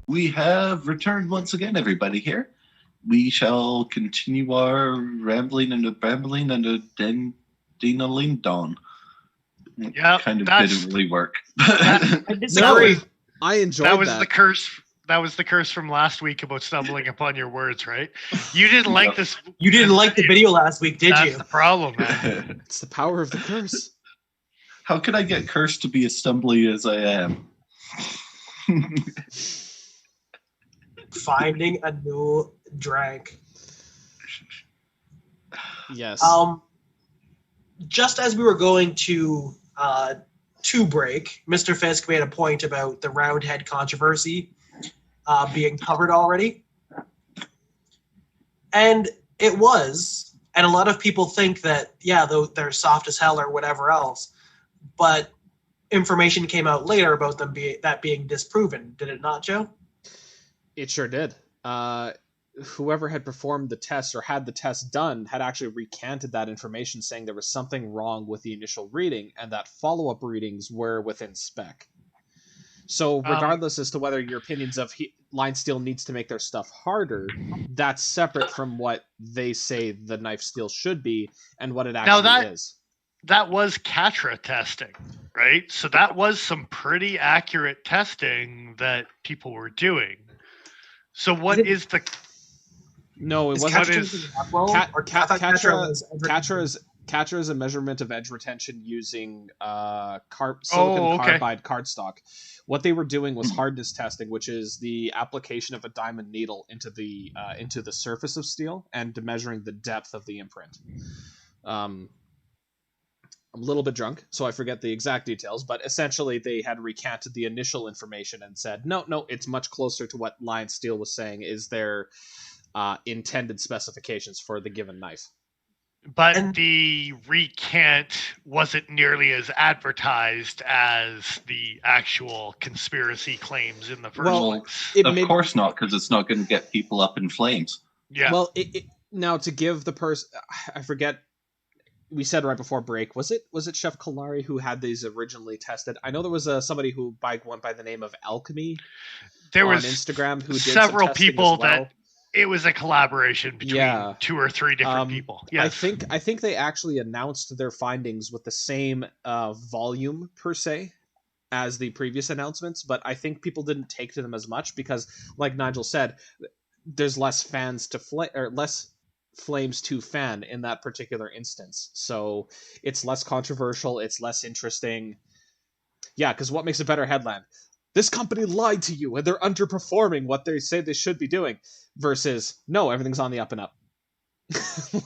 We have returned once again, everybody here. We shall continue our rambling and a dinaling dawn. Yeah, Kind of didn't really work. I No, disagree. I enjoyed That was that. the curse. That was the curse from last week about stumbling upon your words, right? You didn't like this. You didn't like the video last week, did That's you? the problem, man. It's the power of the curse. How can I get cursed to be as stumbly as I am? Finding a new drink. Yes. Just as we were going to break, Mr. Fisk made a point about the Roundhead controversy being covered already. And it was. And a lot of people think that, they're soft as hell or whatever else. But information came out later about them being disproven. Did it not, Joe? It sure did. Whoever had performed the test or had the test done had actually recanted that information, saying there was something wrong with the initial reading and that follow-up readings were within spec. So regardless as to whether your opinions of Line Steel needs to make their stuff harder, that's separate from what they say the knife steel should be and what it actually is. That was Catra testing, right? So that was some pretty accurate testing that people were doing. So what is the... No, it wasn't. Catra is a measurement of edge retention using silicon carbide cardstock. What they were doing was hardness testing, which is the application of a diamond needle into the surface of steel and measuring the depth of the imprint. I'm a little bit drunk, so I forget the exact details, but essentially they had recanted the initial information and said, no, it's much closer to what Lion Steel was saying is their intended specifications for the given knife. But the recant wasn't nearly as advertised as the actual conspiracy claims in the first place. Of course not, because it's not going to get people up in flames. Yeah. Well, now to give the person, I forget, we said right before break, was it Chef Kalari who had these originally tested? I know there was somebody who went by the name of Alchemy. There on was Instagram who did several some testing people as well. that it was a collaboration between 2 or 3 different people. Yes. I think they actually announced their findings with the same volume per se as the previous announcements, but I think people didn't take to them as much because, like Nigel said, there's less less flames to fan in that particular instance. So it's less controversial, it's less interesting. Yeah, because what makes a better headline? This company lied to you and they're underperforming what they say they should be doing. Versus, no, everything's on the up and up.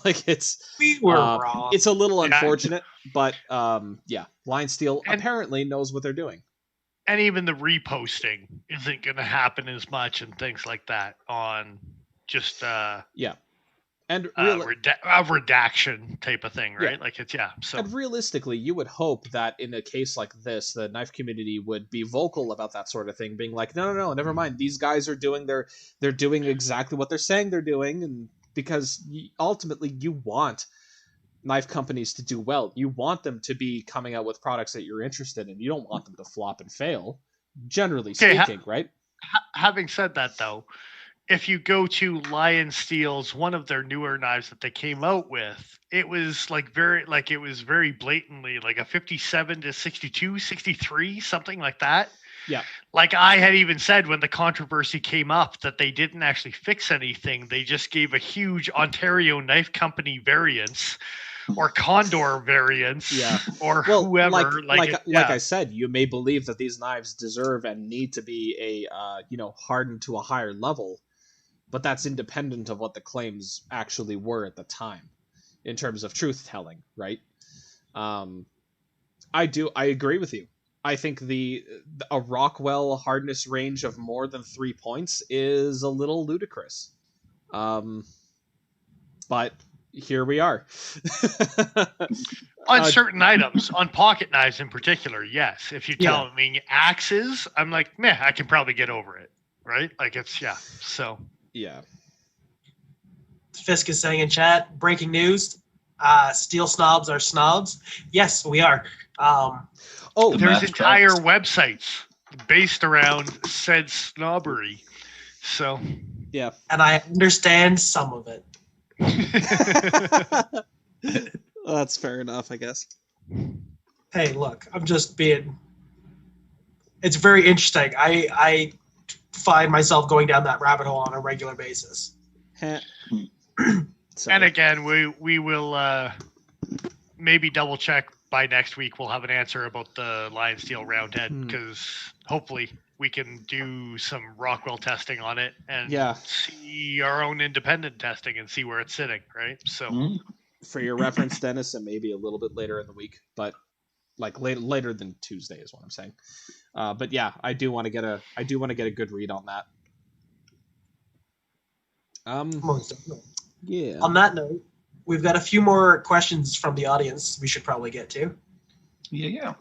Like we were wrong. It's a little unfortunate, but Lion Steel apparently knows what they're doing. And even the reposting isn't going to happen as much and things like that on just and a redaction type of thing, right? Like it's So and realistically, you would hope that in a case like this, the knife community would be vocal about that sort of thing, being like, no, never mind. These guys are doing they're doing exactly what they're saying they're doing, and because ultimately you want knife companies to do well, you want them to be coming out with products that you're interested in. You don't want them to flop and fail, generally speaking, right? Having said that, though, if you go to Lion Steel's, one of their newer knives that they came out with, it was very blatantly like a 57 to 62, 63, something like that. Yeah. Like I had even said when the controversy came up that they didn't actually fix anything. They just gave a huge Ontario Knife Company variance or Condor variance or whoever. Like I said, you may believe that these knives deserve and need to be hardened to a higher level. But that's independent of what the claims actually were at the time, in terms of truth telling, right? I agree with you. I think a Rockwell hardness range of more than 3 points is a little ludicrous. But here we are. On certain items, on pocket knives in particular, yes. If you tell me axes, I'm like, meh, I can probably get over it, right? Like it's so. Yeah. Fisk is saying in chat, breaking news, steel snobs are snobs. Yes, we are. There's entire websites based around said snobbery. So, Yeah. And I understand some of it. Well, that's fair enough, I guess. Hey, look, I'm just being. It's very interesting. I find myself going down that rabbit hole on a regular basis. Heh. So, and again, we will maybe double check by next week. We'll have an answer about the Lion Steel Roundhead because hopefully we can do some Rockwell testing on it and see our own independent testing and see where it's sitting. Right. So, for your reference, Dennis, and maybe a little bit later in the week, but like later than Tuesday is what I'm saying. But yeah, I do want to get a good read on that. Most definitely. Yeah. On that note, we've got a few more questions from the audience we should probably get to. Yeah.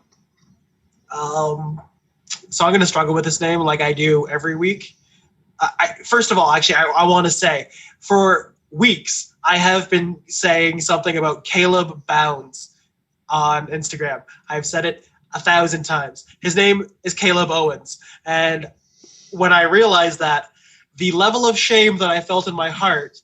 So I'm going to struggle with this name like I do every week. First of all, actually, I want to say, for weeks, I have been saying something about Caleb Bounds on Instagram. I've said it 1,000 times. His name is Caleb Owens. And when I realized that, the level of shame that I felt in my heart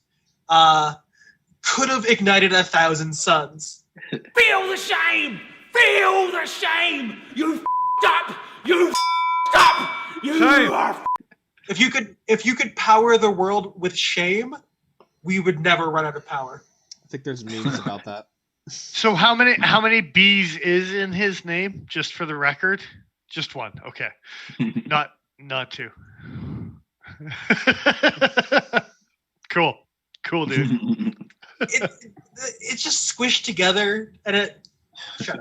could have ignited 1,000 suns. Feel the shame! Feel the shame! You f***ed up! You f***ed up! You are If you could power the world with shame, we would never run out of power. I think there's memes about that. So how many B's is in his name? Just for the record, just one. Okay, not two. Cool, dude. It's just squished together, and it. Shut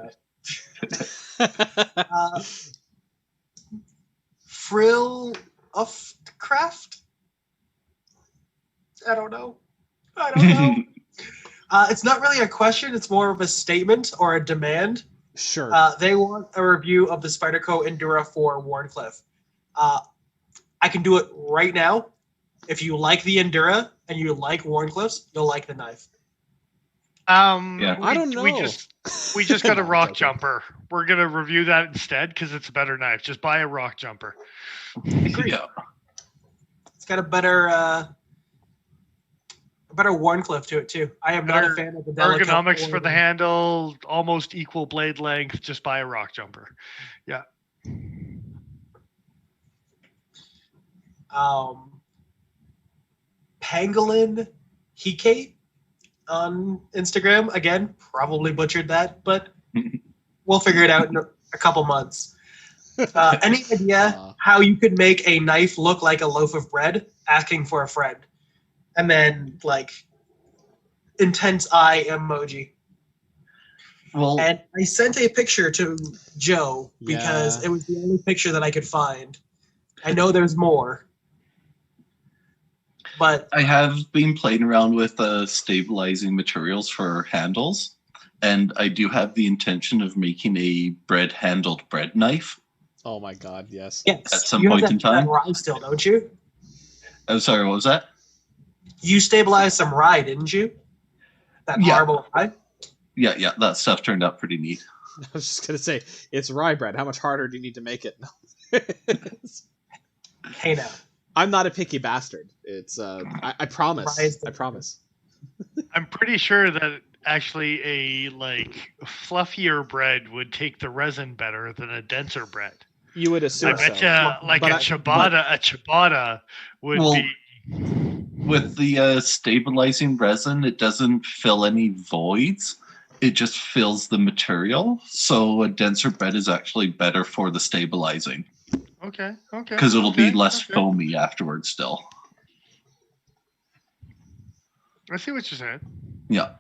up. Frill of craft. I don't know. It's not really a question. It's more of a statement or a demand. Sure. They want a review of the Spyderco Endura for Wharncliffe. I can do it right now. If you like the Endura and you like Wharncliffe's, you'll like the knife. I don't know. We just got a rock jumper. We're gonna review that instead because it's a better knife. Just buy a rock jumper. Yeah. It's got a better Wharncliffe to it too. I am not a fan of the delicate ergonomics for the handle, almost equal blade length. Just buy a rock jumper. Yeah. Pangolin Hikate on Instagram. Again, probably butchered that, but we'll figure it out in a couple months. Any idea how you could make a knife look like a loaf of bread? Asking for a friend. And then, like, intense eye emoji. Well, and I sent a picture to Joe because it was the only picture that I could find. I know there's more. But I have been playing around with stabilizing materials for handles, and I do have the intention of making a bread-handled bread knife. Oh my god, yes. Yes. At some point in time. Rye still, don't you? I'm sorry, what was that? You stabilized some rye, didn't you? That marble rye? Yeah, that stuff turned out pretty neat. I was just going to say, it's rye bread. How much harder do you need to make it? Hey now. I'm not a picky bastard. It's I promise. I promise. I'm pretty sure that actually a fluffier bread would take the resin better than a denser bread. You would assume I bet you, a ciabatta would be. With the stabilizing resin, it doesn't fill any voids. It just fills the material. So a denser bread is actually better for the stabilizing. Okay. Because it'll be less foamy afterwards still. I see what you're saying. Yeah.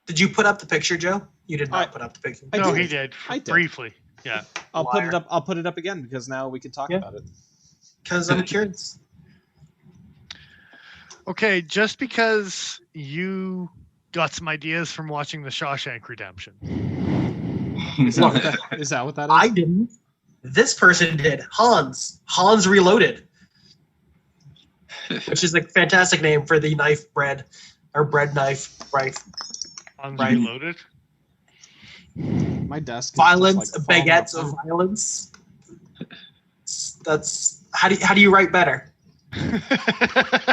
Did you put up the picture, Joe? You did not put up the picture. No, he did. Briefly. Yeah. I'll put it up. I'll put it up again because now we can talk about it. Because I'm curious. Okay, just because you got some ideas from watching The Shawshank Redemption. Is that what that is? I didn't. This person did. Hans Reloaded. Which is a fantastic name for the knife bread, or bread knife, right? Hans Reloaded? My desk is violence, just, like, baguettes of violence. That's how do you write better?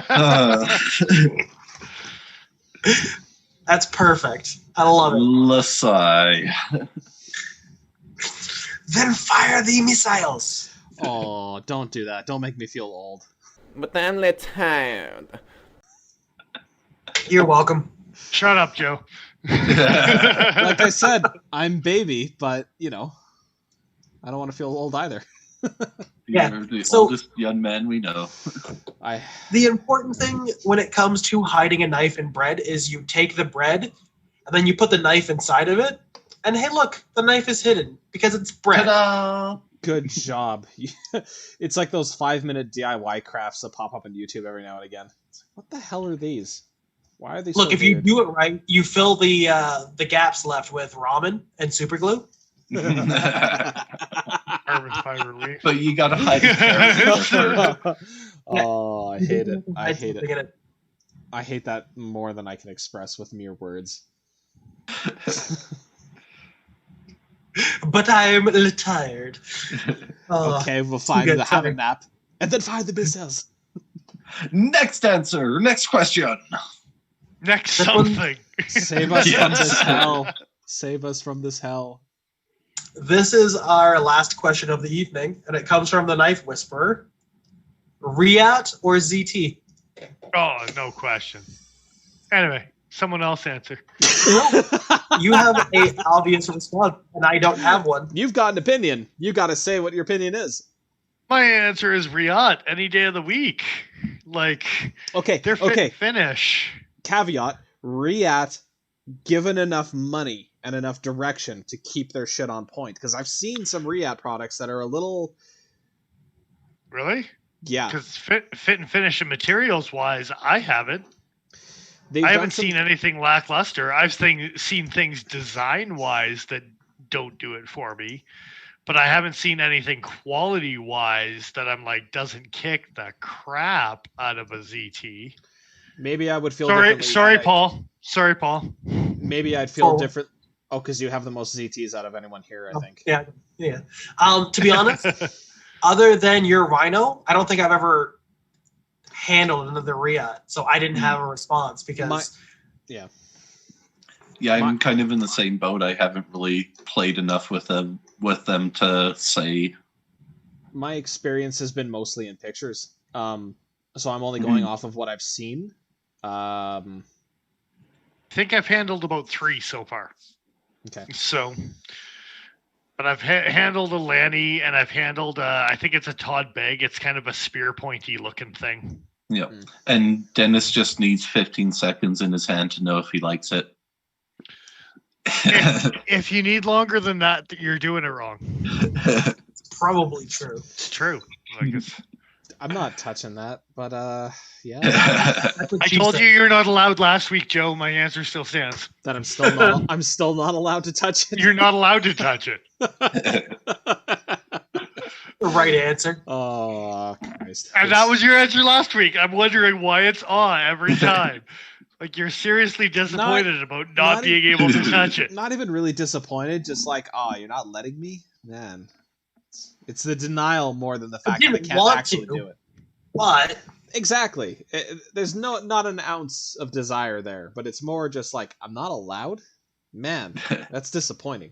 Uh, That's perfect. I love it. Lasai. Then fire the missiles. Oh, don't do that. Don't make me feel old. But I'm tired. You're welcome. Shut up, Joe. Like I said, I'm baby, but, I don't want to feel old either. Yeah, You're the so- oldest young man we know. The important thing when it comes to hiding a knife in bread is you take the bread and then you put the knife inside of it. And hey, look, the knife is hidden because it's bread. Ta-da! Good job. It's like those 5-minute DIY crafts that pop up on YouTube every now and again. It's like, what the hell are these? Why are they Look, so if you weird? do it right, you fill the gaps left with ramen and super glue. Carbon fiber leaf. But you gotta hide the character first. Oh, I hate it. I hate Something in it. I hate that more than I can express with mere words. But I'm tired. Oh, Okay, we'll good, have a sorry. nap. And then fire the missiles. Next answer. Next question. Next This one- something. Save us from Yes. this hell. Save us from this hell. This is our last question of the evening, and it comes from the Knife Whisperer. Riat or ZT? Oh, no question. Anyway, someone else answer. You have a obvious response, and I don't have one. You've got an opinion. You got to say what your opinion is. My answer is Riyadh any day of the week. Like, Okay, they're fit okay. and finish. Caveat, Riat given enough money and enough direction to keep their shit on point. Because I've seen some Riat products that are a little... Really? Yeah. Because fit and finish and materials wise, I haven't. They've I done haven't some- seen anything lackluster. I've seen things design wise that don't do it for me, but I haven't seen anything quality wise that I'm like doesn't kick the crap out of a ZT. Maybe I would feel Sorry, differently. Paul. Sorry, Paul. Maybe I'd feel Oh. different. Oh, because you have the most ZTs out of anyone here, I think. Yeah. To be honest, other than your Rhino, I don't think I've ever handled another Riat, so I didn't have a response because Yeah. Yeah, I'm kind of in the same boat. I haven't really played enough with them to say. My experience has been mostly in pictures. So I'm only going off of what I've seen. I think I've handled about 3 so far. Okay. So, but I've handled a Lanny and I've handled, I think it's a Todd Begg. It's kind of a spear pointy looking thing. Yeah. Mm. And Dennis just needs 15 seconds in his hand to know if he likes it. If you need longer than that, you're doing it wrong. it's probably true. It's true. Like it's, I'm not touching that, but yeah. That's what I she told said. you you're not allowed last week, Joe. My answer still stands. That I'm still not allowed to touch it. You're not allowed to touch it. The right answer. Oh Christ. And that was your answer last week. I'm wondering why it's on every time. Like you're seriously disappointed about not not being able to touch it. Not even really disappointed, just like, oh, you're not letting me? Man. It's the denial more than the fact that I didn't can't want actually to. do it. But Exactly. There's not an ounce of desire there, but it's more just like, I'm not allowed? Man, that's disappointing.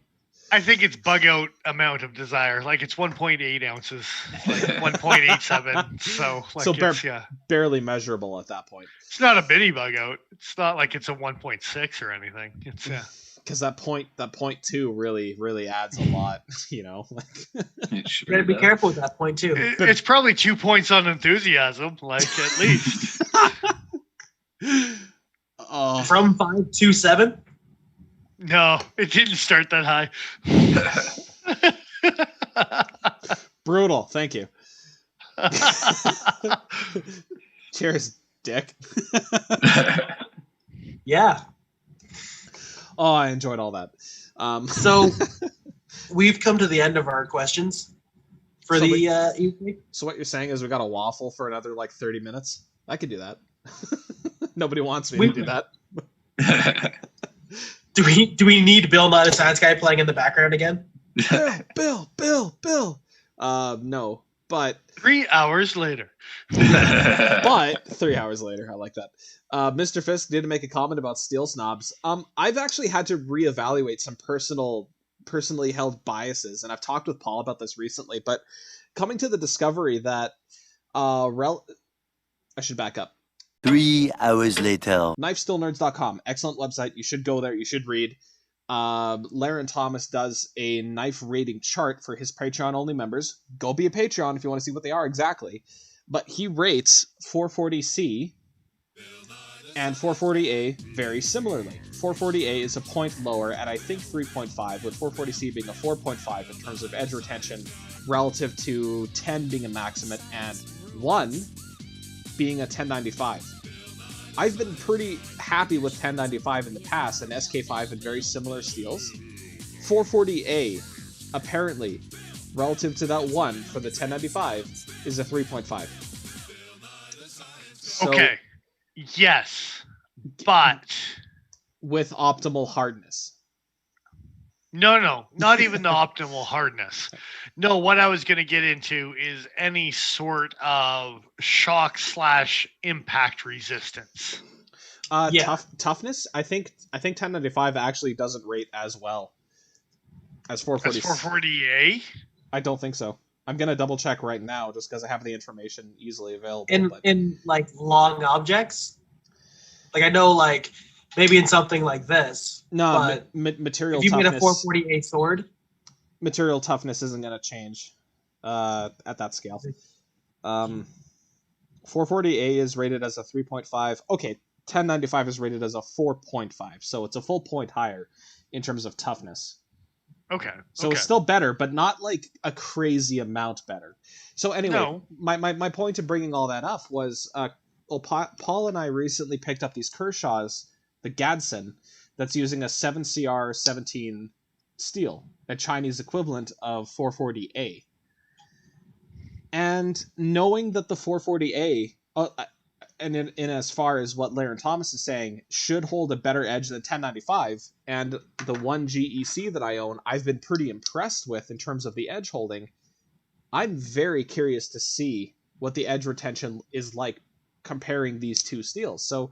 I think it's bug out amount of desire. Like it's 1.8 ounces, like 1.87. So like So it's, yeah, Barely measurable at that point. it's not a mini bug out. It's not like it's a 1.6 or anything. It's Because that point 2 really adds a lot, you know. It sure you gotta be does. careful with that point too. it's probably 2 points on enthusiasm, like at least. Oh, From 5 to 7. No, it didn't start that high. brutal. Thank you. Cheers, dick. Yeah. Oh, I enjoyed all that. So we've come to the end of our questions for So the evening. So what you're saying is we got a waffle for another like 30 minutes? I could do that. Nobody wants me to do that. Do we need Bill Not a Science Guy playing in the background again? Bill. No. But 3 hours later. but 3 hours later, I like that. Mr. Fisk did make a comment about steel snobs. I've actually had to reevaluate some personally held biases, and I've talked with Paul about this recently. But coming to the discovery that I should back up. 3 hours later. KnifeStillNerds.com, excellent website. You should go there. You should read. Laren Thomas does a knife rating chart for his Patreon-only members. Go be a Patreon if you want to see what they are exactly. But he rates 440C and 440A very similarly. 440A is a point lower at, I think, 3.5, with 440C being a 4.5 in terms of edge retention relative to 10 being a maximum and 1 being a 1095. I've been pretty happy with 1095 in the past and SK5 in very similar steels. 440A, apparently, relative to that 1 for the 1095, is a 3.5. So, Okay. Yes. But with optimal hardness. no, not even the optimal hardness. No, what I was going to get into is any sort of shock/impact resistance. Toughness. I think 1095 actually doesn't rate as well as 440. As 440A. I don't think so. I'm gonna double check right now just because I have the information easily available. In like long objects, like I know, like maybe in something like this. No, material. If you toughness, made a 440A sword, material toughness isn't gonna change at that scale. 440A is rated as a 3.5. Okay, 1095 is rated as a 4.5, so it's a full point higher in terms of toughness. Okay. So it's still better, but not like a crazy amount better. So anyway, No. my point in bringing all that up was Paul and I recently picked up these Kershaws, the Gadsden, that's using a 7CR17 steel, a Chinese equivalent of 440A. And knowing that the 440A, and in as far as what Laren Thomas is saying, should hold a better edge than 1095, and the one GEC that I own, I've been pretty impressed with in terms of the edge holding. I'm very curious to see what the edge retention is like comparing these two steels. So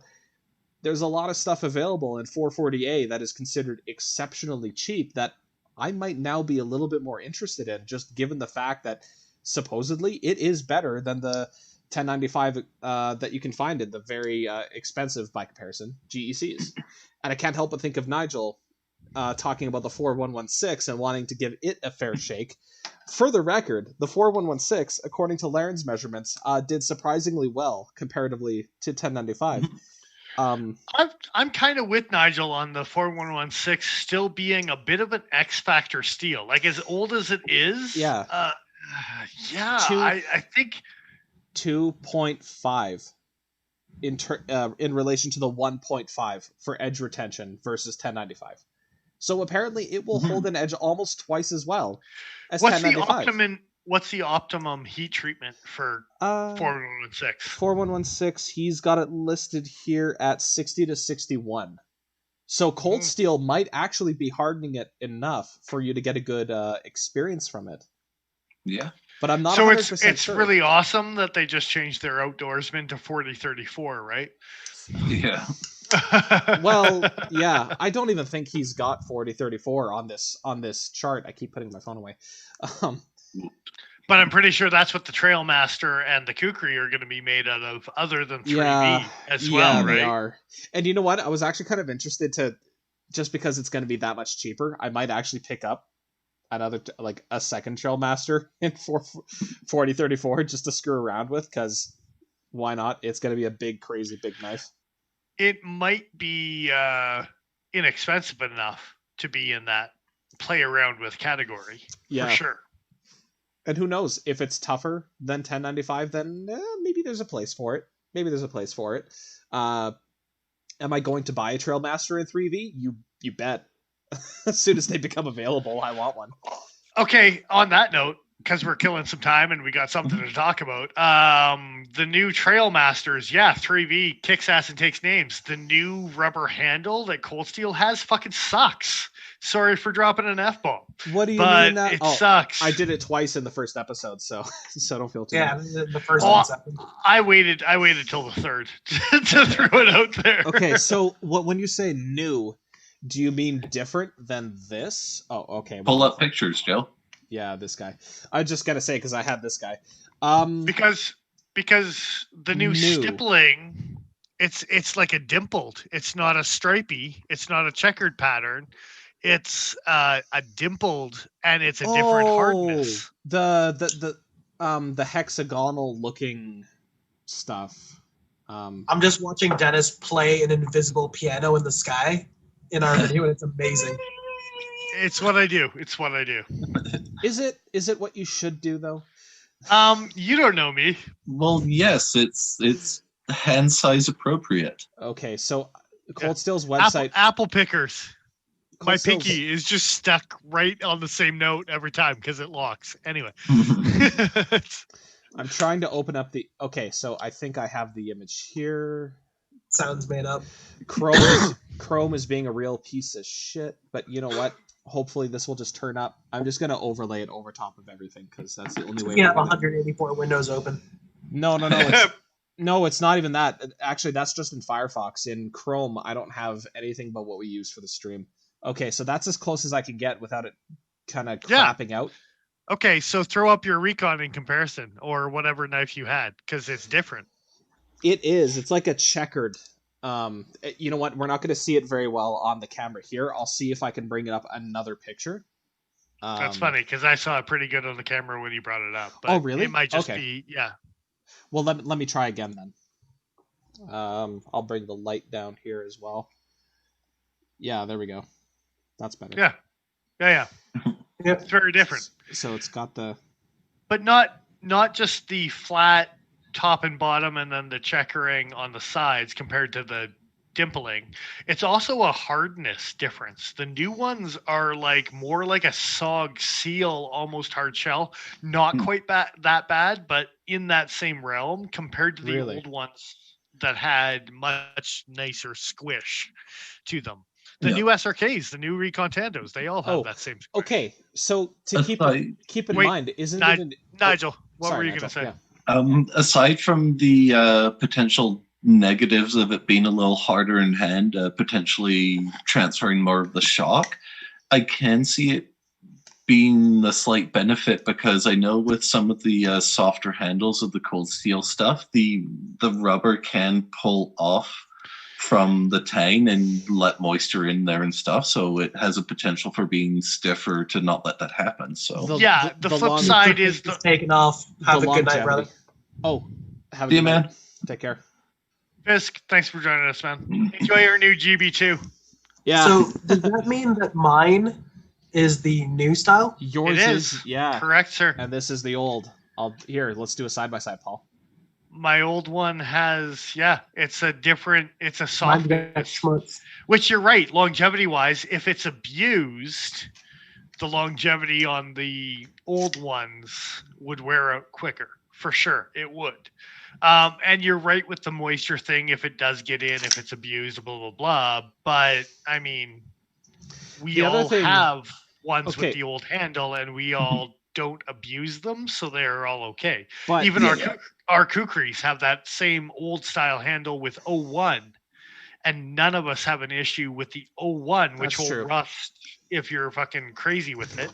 there's a lot of stuff available in 440A that is considered exceptionally cheap that I might now be a little bit more interested in, just given the fact that supposedly it is better than the 1095 that you can find in the very expensive, by comparison, GECs. And I can't help but think of Nigel talking about the 4116 and wanting to give it a fair shake. For the record, the 4116, according to Laren's measurements, did surprisingly well comparatively to 1095. I'm kind of with Nigel on the 4116 still being a bit of an X factor steel. Like, as old as it is, Yeah. I think 2.5 in relation to the 1.5 for edge retention versus 1095. So apparently it will hold an edge almost twice as well as 1095. What's the optimum heat treatment for 4116? 4116, he's got it listed here at 60 to 61. So cold steel might actually be hardening it enough for you to get a good experience from it. Yeah. But I'm not so 100% it's sure. really awesome that they just changed their outdoorsman to 4034, right? Yeah. Well, yeah, I don't even think he's got 4034 on this chart. I keep putting my phone away. But I'm pretty sure that's what the Trailmaster and the Kukri are going to be made out of, other than 3V as well, right? They are. And you know what? I was actually kind of interested to, just because it's going to be that much cheaper, I might actually pick up another, like a second Trailmaster in 4034 just to screw around with, because why not? It's going to be a big, crazy, big knife. It might be inexpensive enough to be in that play around with category, for sure. And who knows, if it's tougher than 1095, then maybe there's a place for it. Am I going to buy a Trailmaster in 3V? You bet. As soon as they become available, I want one. Okay, on that note, because we're killing some time and we got something to talk about. The new Trail Masters, 3V kicks ass and takes names. The new rubber handle that Cold Steel has fucking sucks. Sorry for dropping an F-bomb. What do you But mean? That? it sucks. I did it twice in the first episode, so don't feel too Yeah, bad. the first one. I waited till the third to throw it out there. Okay, so when you say new, do you mean different than this? Oh, okay. Pull up pictures, Joe. Yeah, this guy. I just gotta say because I had this guy. Because the new stippling, it's like a dimpled. It's not a stripy. It's not a checkered pattern. It's a dimpled, and it's a different hardness. The hexagonal looking stuff. I'm just watching Dennis play an invisible piano in the sky in our video, and it's amazing. It's what I do. Is it what you should do though? You don't know me. Well, yes, it's hand size appropriate. Okay, so Cold Steel's website. Apple pickers. My Cold Steel's- pinky is just stuck right on the same note every time because it locks. Anyway. I'm trying to open up the. Okay, so I think I have the image here. Sounds made up. Chrome is being a real piece of shit, but you know what? Hopefully this will just turn up. I'm just gonna overlay it over top of everything because that's the only way. You have 184 windows open. No. No, it's not even that. Actually, that's just in Firefox. In Chrome, I don't have anything but what we use for the stream. Okay, so that's as close as I can get without it kind of clapping out. Okay, so throw up your Recon in comparison or whatever knife you had because it's different. It is. It's like a checkered. You know what? We're not going to see it very well on the camera here. I'll see if I can bring it up another picture. That's funny because I saw it pretty good on the camera when you brought it up. But really? It might just Okay. be, yeah. Well, let me try again then. I'll bring the light down here as well. Yeah, there we go. That's better. Yeah. Yep. It's very different. So it's got the. But not just the flat top and bottom and then the checkering on the sides compared to the dimpling. It's also a hardness difference. The new ones are like more like a SOG seal, almost hard shell. Not quite that bad, but in that same realm compared to the old ones that had much nicer squish to them. The new SRKs, the new Recon Tandos, they all have that same squish. Okay, so to keep in mind, isn't it Nigel, what sorry, were you going to say? Yeah. Aside from the potential negatives of it being a little harder in hand, potentially transferring more of the shock, I can see it being a slight benefit because I know with some of the softer handles of the Cold Steel stuff, the rubber can pull off from the tang and let moisture in there and stuff, so it has a potential for being stiffer to not let that happen. So the flip side is taken off. Have a good night, brother. Oh, have a see you, good man. night. Take care. Fisk, thanks for joining us, man. Enjoy your new GB2. Yeah. So does that mean that mine is the new style? Yours It is, yeah. Correct, sir. And this is the old. Let's do a side by side, Paul. My old one has, it's a soft, Schmutz. which you're right, longevity wise, if it's abused, the longevity on the old ones would wear out quicker, for sure, it would. And you're right with the moisture thing, if it does get in, if it's abused, blah, blah, blah. But, I mean, we all have ones with the old handle, and we all don't abuse them, so they're all okay. But even our kukris have that same old style handle with 01, and none of us have an issue with the 01, which will rust if you're fucking crazy with it.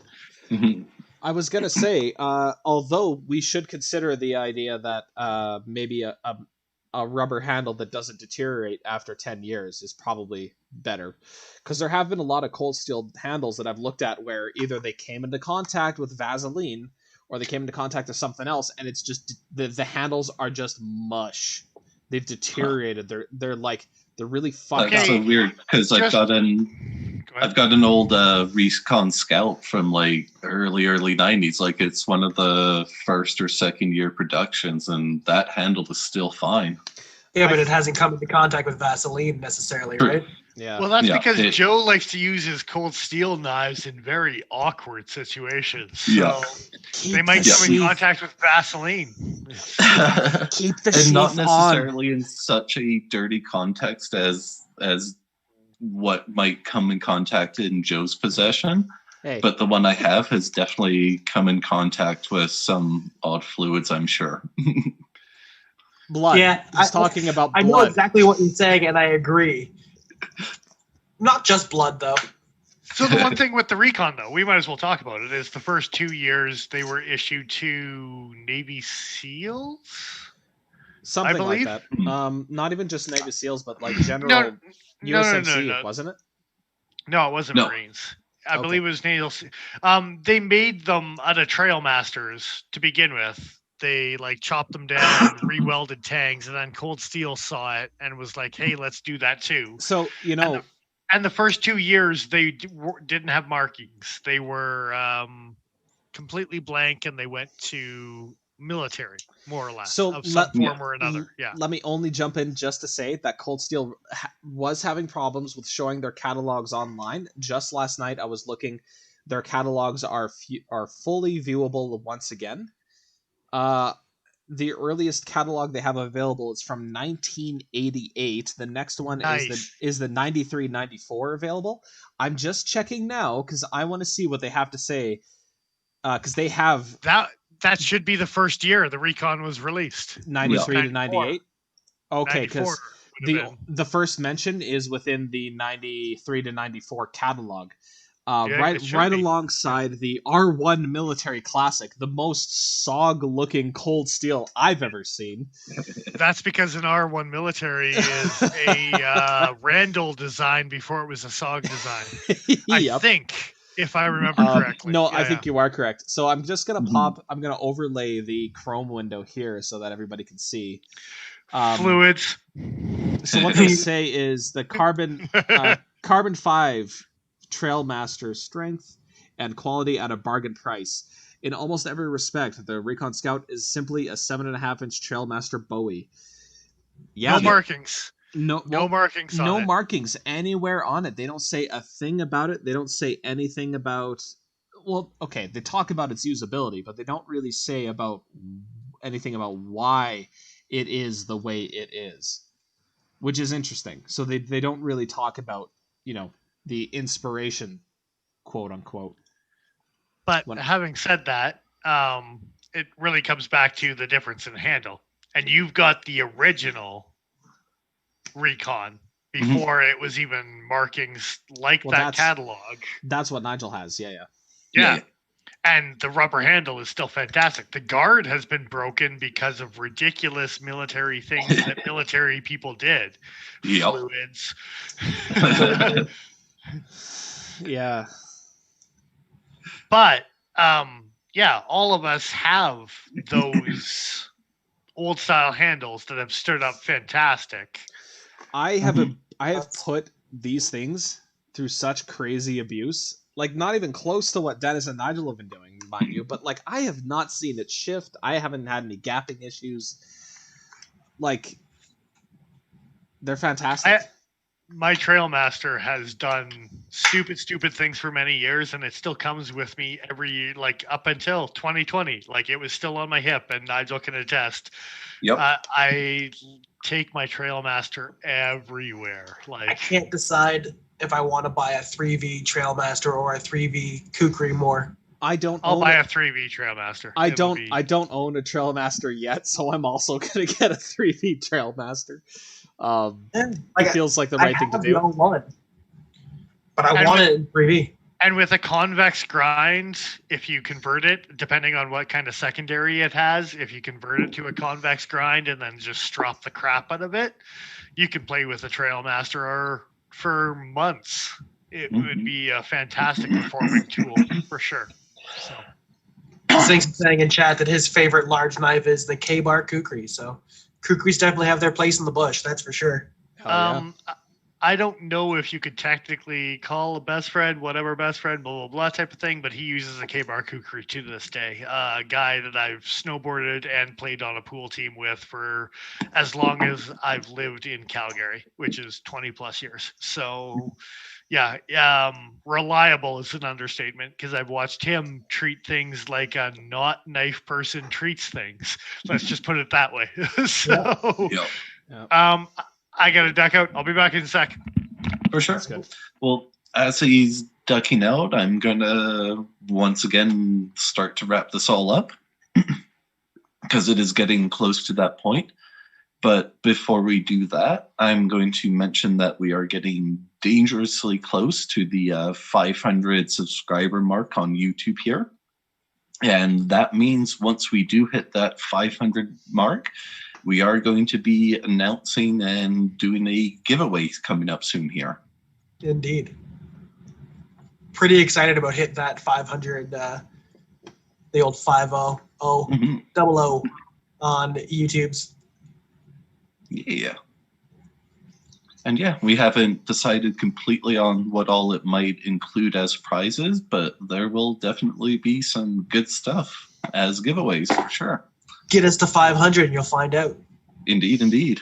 I was gonna say, although we should consider the idea that maybe a rubber handle that doesn't deteriorate after 10 years is probably better, because there have been a lot of Cold Steel handles that I've looked at where either they came into contact with Vaseline or they came into contact with something else, and it's just the handles are just mush. They've deteriorated. They're really fucked up. That's so weird because I've got an old Recon Scout from like early 90s. Like it's one of the first or second year productions, and that handle is still fine. Yeah, but it hasn't come into contact with Vaseline necessarily, right? Yeah. Well, that's Yeah, because it- Joe likes to use his cold steel knives in very awkward situations. So Yeah. they might come in contact with Vaseline. Keep the and not sheath on. necessarily in such a dirty context as what might come in contact in Joe's possession. Hey, But the one I have has definitely come in contact with some odd fluids, I'm sure. blood. Yeah, He's talking about I blood. know exactly what you're saying, and I agree. Not just blood, though. So the one thing with the recon, though, we might as well talk about it, is the first 2 years they were issued to Navy SEALs? Something like believe. that. Not even just Navy SEALs, but like general USMC, wasn't it? No, it wasn't No. Marines. I Okay. believe it was Naval. They made them out of Trail Masters to begin with. They like chopped them down, re-welded tangs, and then Cold Steel saw it and was like, "Hey, let's do that too." So And the first 2 years they didn't have markings. They were completely blank, and they went to military, more or less, So of some form or another. Yeah. Let me only jump in just to say that Cold Steel was having problems with showing their catalogs online. Just last night, I was looking; their catalogs are fully viewable once again. The earliest catalog they have available is from 1988. The next one is the 93-94 available. I'm just checking now because I want to see what they have to say. Because they have that should be the first year the recon was released. 93 to 98. Okay, because 94 the first mention is within the 93 to 94 catalog. it should Right be. alongside the R1 Military Classic, the most SOG-looking Cold Steel I've ever seen. That's because an R1 military is a Randall design before it was a SOG design. I Yep. think, if I remember correctly. No, Yeah, I think you are correct. So I'm just gonna Mhm. I'm gonna overlay the Chrome window here so that everybody can see. Fluids. So what they say is the carbon 5 Trailmaster strength and quality at a bargain price. In almost every respect, the Recon Scout is simply a 7.5-inch Trailmaster Bowie. Yeah, No markings. no Markings on no it. markings anywhere on it. They don't say a thing about it. They don't say anything about. Well, okay, they talk about its usability, but they don't really say about anything about why it is the way it is, which is interesting. So they don't really talk about, the inspiration, quote unquote. But having said that, it really comes back to the difference in handle. And you've got the original recon before it was even markings like that catalog. That's what Nigel has. Yeah. Yeah. And the rubber handle is still fantastic. The guard has been broken because of ridiculous military things that military people did. Yep. Fluids. Yeah. But all of us have those old style handles that have stood up fantastic. I have put these things through such crazy abuse, like not even close to what Dennis and Nigel have been doing, mind you, but like I have not seen it shift. I haven't had any gapping issues. Like, they're fantastic. My Trailmaster has done stupid things for many years, and it still comes with me every year, like up until 2020. Like, it was still on my hip, and Nigel can attest. Yep. I take my Trailmaster everywhere. Like, I can't decide if I want to buy a 3V Trailmaster or a 3V Kukri more. I'll buy a 3V Trailmaster. I don't own a Trailmaster yet, so I'm also gonna get a 3V Trailmaster. It feels like the right thing to do. One, but I want it in 3V. And with a convex grind, if you convert it, depending on what kind of secondary it has, if you convert it to a convex grind and then just strop the crap out of it, you can play with a Trailmaster for months. It would be a fantastic performing tool for sure. So. Zink's saying in chat that his favorite large knife is the K-Bar Kukri. So Kukris definitely have their place in the bush, that's for sure. Hell yeah. I don't know if you could technically call a best friend, whatever best friend, blah, blah, blah type of thing, but he uses a K-Bar Kukri to this day. A guy that I've snowboarded and played on a pool team with for as long as I've lived in Calgary, which is 20 plus years. So, yeah, reliable is an understatement because I've watched him treat things like a not knife person treats things. Let's just put it that way. So, Yeah. I got to duck out. I'll be back in a sec. For sure. That's good. Well, as he's ducking out, I'm going to once again start to wrap this all up because it is getting close to that point. But before we do that, I'm going to mention that we are getting dangerously close to the 500 subscriber mark on YouTube here. And that means once we do hit that 500 mark, we are going to be announcing and doing a giveaway coming up soon here. Indeed. Pretty excited about hitting that 500, the old 5-0, double O on YouTube's. Yeah. And yeah, we haven't decided completely on what all it might include as prizes, but there will definitely be some good stuff as giveaways for sure. Get us to 500 and you'll find out. Indeed, indeed.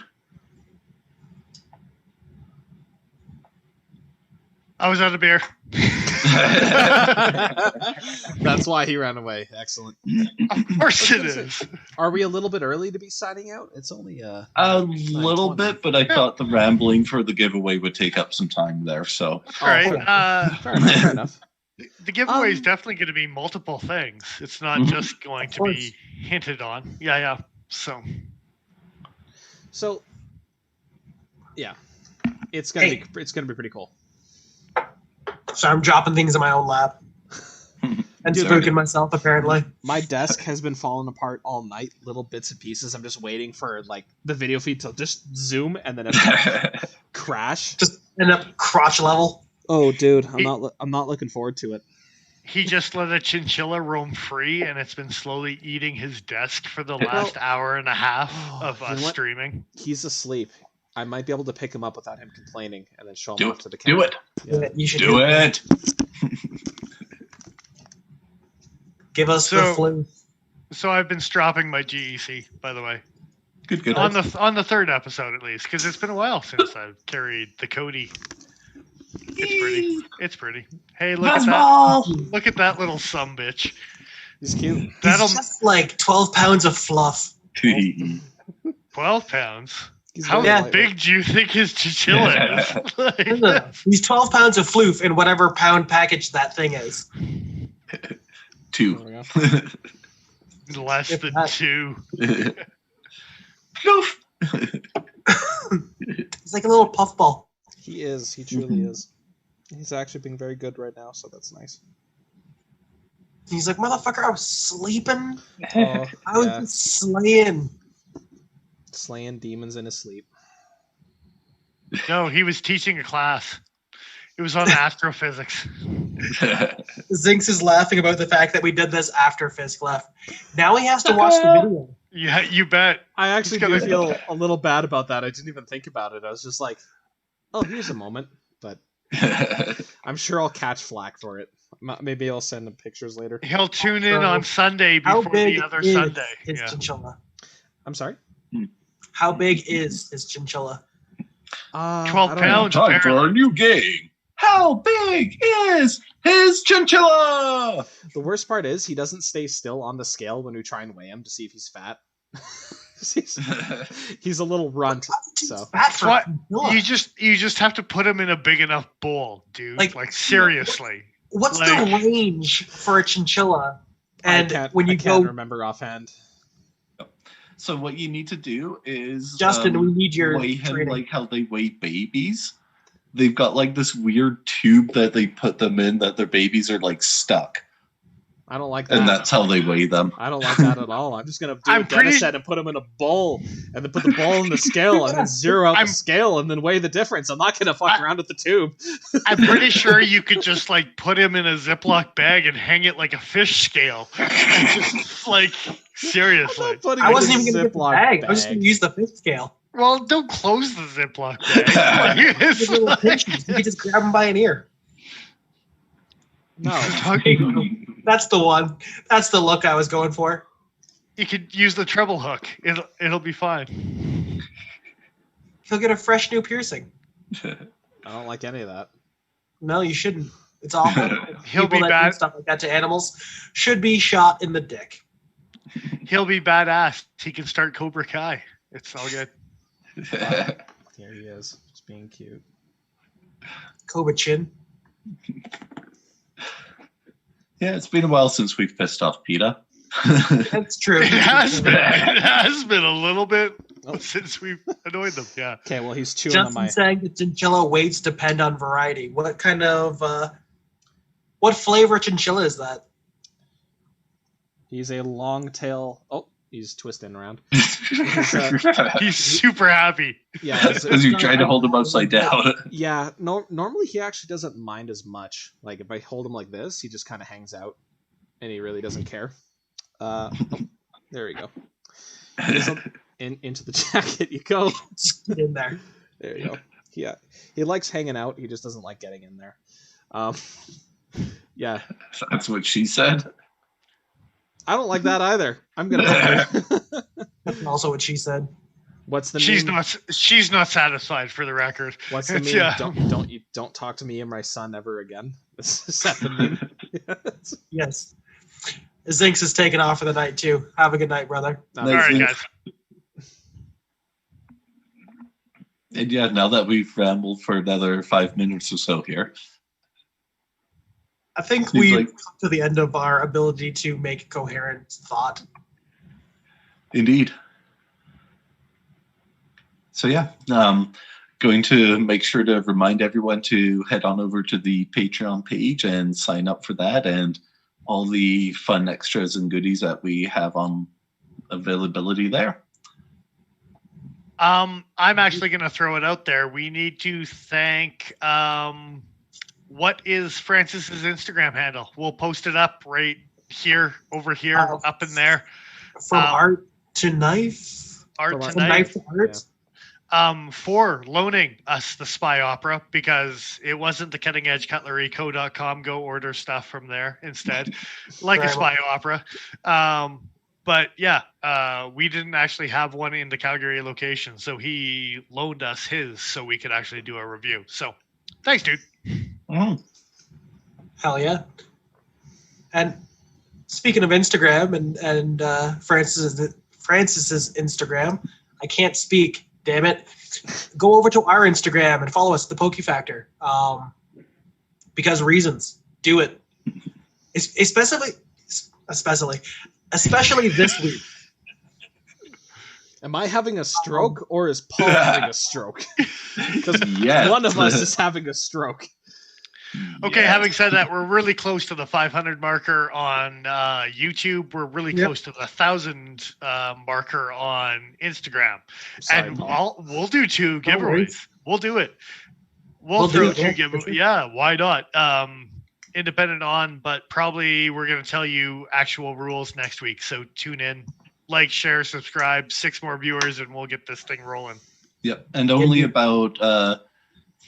I was out of beer. That's why he ran away. Excellent. Of course it is. Are we a little bit early to be signing out? It's only a little 9:20. bit, but I thought the rambling for the giveaway would take up some time there. So, All right. Fair enough. The giveaway is definitely going to be multiple things. It's not just going to be hinted on. Yeah. So, yeah, it's gonna be pretty cool. So I'm dropping things in my own lap and spooking myself, apparently. My desk has been falling apart all night, little bits and pieces. I'm just waiting for like the video feed to just zoom and then crash. Just end up crotch level. Oh, dude, I'm not looking forward to it. he just let a chinchilla roam free, and it's been slowly eating his desk for the last hour and a half of us streaming. He's asleep. I might be able to pick him up without him complaining, and then show him off to the camera. Do it. Yeah. You should Do it. Give us the flu. So I've been stropping my GEC, by the way. Good. On the third episode, at least, because it's been a while since I've carried the Cody. It's pretty. Hey, look at that! Look at that little sumbitch. He's cute. He's just like 12 pounds of fluff. 12 pounds. He's How very big do you think his chinchilla is? Like, He's 12 pounds of floof in whatever pound package that thing is. 2. less than 2. Floof. He's like a little puffball. He is. He truly is. He's actually being very good right now, so that's nice. He's like, motherfucker, I was sleeping. Oh, I was just slaying. Slaying demons in his sleep. No, he was teaching a class. It was on astrophysics. Zinx is laughing about the fact that we did this after Fisk left. Now he has to watch the video. Yeah, you bet. I actually do feel a little bad about that. I didn't even think about it. I was just like, oh, here's a moment. But I'm sure I'll catch flack for it. Maybe I'll send him pictures later. He'll tune in on Sunday before the other Sunday. His chinchilla? I'm sorry? How big is his chinchilla? 12 pounds. Time for a new game. How big is his chinchilla? The worst part is he doesn't stay still on the scale when we try and weigh him to see if he's fat. He's a little runt. So what? You just have to put him in a big enough bowl, dude. Like seriously. What's the range for a chinchilla? And I can't remember offhand. So what you need to do is Justin, we need your weigh him training. like how they weigh babies. They've got like this weird tube that they put them in that their babies are like stuck. I don't like that. And that's how they weigh them. I don't like that at all. I'm just going to do a Dennis set and put them in a bowl and then put the bowl in the scale and then zero out the scale and then weigh the difference. I'm not going to fuck around with the tube. I'm pretty sure you could just like put him in a Ziploc bag and hang it like a fish scale. And just like, seriously. I wasn't even going to get the bag. I was just going to use the fish scale. Well, don't close the Ziploc bag. It's Little like- pinches. You can just grab them by an ear. No. That's the one. That's the look I was going for. You could use the treble hook. It'll be fine. He'll get a fresh new piercing. I don't like any of that. No, you shouldn't. It's awful. He'll be People that do bad. stuff like that to animals should be shot in the dick. He'll be badass. He can start Cobra Kai. It's all good. Here he is, just being cute. Cobra chin. Yeah, it's been a while since we've pissed off PETA. That's true. It has been a little bit since we've annoyed them. Yeah. Okay, well he's chewing on Justin my. saying that chinchilla weights depend on variety. What kind of what flavor chinchilla is that? He's a long tail. Oh, he's twisting around. He's super happy. Yeah, As you try to hold him upside down. yeah. No, normally he actually doesn't mind as much. Like if I hold him like this, he just kind of hangs out, and he really doesn't care. Oh, there we go. Into the jacket you go. Just get in there. There you go. Yeah, he likes hanging out. He just doesn't like getting in there. Yeah, That's what she said. I don't like that either. I'm gonna. That's also what she said. What's the She's meme? She's not satisfied, for the record. What's the meme? Yeah. Don't talk to me and my son ever again. Is that the meme? Yes. Zinx is taking off for the night too. Have a good night, brother. No, All right, Zinx. guys. And yeah, now that we've rambled for another 5 minutes or so here, I think Seems we've like- come to the end of our ability to make coherent thought. indeed. So yeah, going to make sure to remind everyone to head on over to the Patreon page and sign up for that and all the fun extras and goodies that we have on availability there. I'm actually going to throw it out there. We need to thank. What is Francis's Instagram handle? We'll post it up right here, over here, up in there. From art to knife. Art From to art- From knife. knife to art. For loaning us the Spy Opera, because it wasn't the Cutting Edge Cutlery Co.com. Go order stuff from there instead, like a Right. Spy Opera. But yeah, we didn't actually have one in the Calgary location, so he loaned us his so we could actually do a review. So thanks, dude. Mm. Hell yeah. And speaking of Instagram and Francis's Instagram, I can't speak. Damn it. Go over to our Instagram and follow us, the Pokey Factor. Because reasons. Do it. Especially this week. Am I having a stroke or is Paul having a stroke? Because Yes. one of us is having a stroke. Okay, Yes. having said that, we're really close to the 500 marker on YouTube. We're really Yep. close to the 1,000 marker on Instagram. Sorry, And Paul. we'll do 2 No worries. giveaways. We'll do it. We'll We'll do throw it, 2 yeah, giveaways. for sure. Yeah, why not? Independent on, but probably we're going to tell you actual rules next week. So tune in, like, share, subscribe, 6 more viewers, and we'll get this thing rolling. Yep. And only about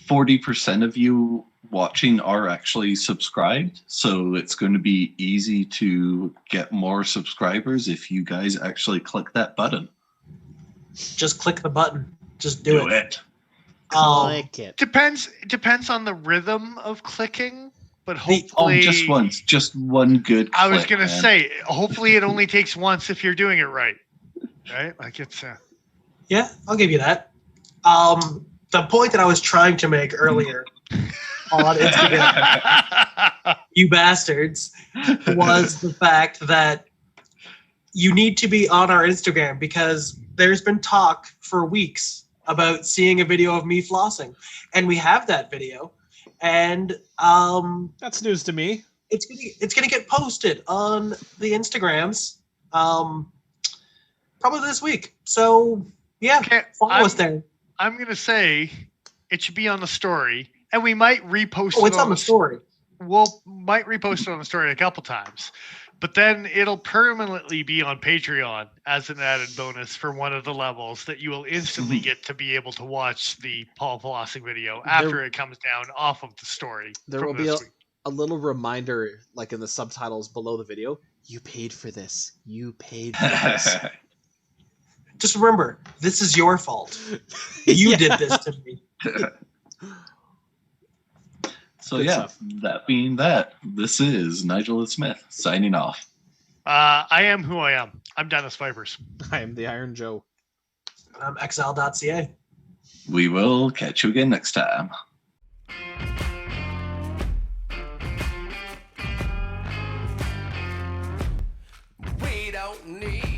40% of you watching are actually subscribed. So it's going to be easy to get more subscribers if you guys actually click that button. Just click the button. Just do it. Click it. Depends on the rhythm of clicking, but The- hopefully just once. Just one good click. I was gonna man. say, hopefully it only takes once if you're doing it right. Right? Like it's Yeah, I'll give you that. The point that I was trying to make earlier on Instagram, you bastards, was the fact that you need to be on our Instagram because there's been talk for weeks about seeing a video of me flossing, and we have that video, and That's news to me. it's gonna get posted on the Instagrams probably this week. So yeah, Okay, follow us there. I'm gonna say it should be on the story, and we might repost Oh, it it's on the story. We'll might repost it on the story a couple times But then it'll permanently be on Patreon as an added bonus for one of the levels that you will instantly get to be able to watch the Paul flossing video after it comes down off of the story. There will be a little reminder, like in the subtitles below the video. You paid for this. You paid for this. Just remember, this is your fault. You did this to me. So that being that, this is Nigel Smith signing off. I am who I am. I'm Dennis Vipers. I am the Iron Joe. I'm exile.ca. We will catch you again next time. We don't need